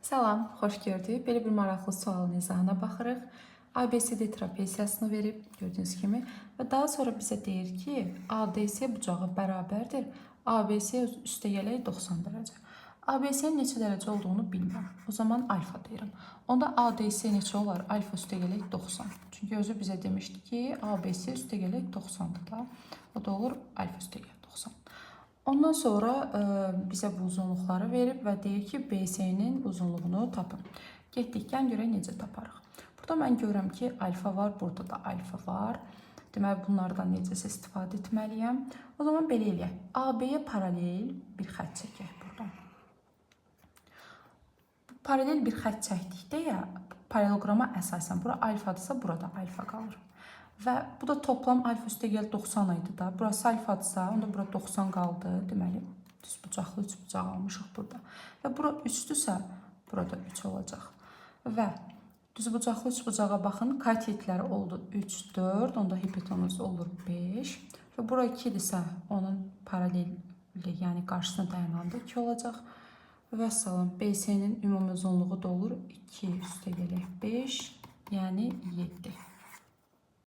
Salam, xoş gördük. Belə bir maraqlı sualın izahına baxırıq. ABCD trapeziyasını verib gördüyünüz kimi və daha sonra bizə deyir ki, ADC bucağı bərabərdir. ABC üstəgələk 90 dərəcə. ABC-nin neçə dərəcə olduğunu bilmirəm. O zaman alfa deyirəm. Onda ADC neçə olar? Alfa üstəgələk 90. Çünki özü bizə demişdi ki, ABC üstəgələk 90-dır da. O da olur alfa üstəgələk 90. Ondan sonra bizə bu uzunluqları verib və deyir ki, BC-nin uzunluğunu tapın. Getdikdən görək necə taparıq. Burada mən görürəm ki, alfa var, burada da alfa var. Deməli, bunlardan necəsə istifadə etməliyəm. O zaman belə eləyək. AB-yə paralel bir xətt çəkək buradan. Paralel bir xətt çəkdikdə ya, paraleloqrama əsasən bura alfadırsa, burada alfa qalır. Və bu da toplam alfa üstəgəl 90 idi da. Burası alfadırsa, onda bura 90 qaldı. Deməli, düz bucaqlı 3 bucaq almışıq burada. Və bura 3-dürsə, burada 3 olacaq. Və düz bucaqlı 3 bucağa baxın. Katetləri oldu 3, 4. Onda hipotenuz olur 5. Və bura 2-dirsə, onun paraleli, yəni qarşısına dayananda 2 olacaq. Və salam, BC-nin ümumi uzunluğu da olur 2 üstəgələk 5, yəni 7.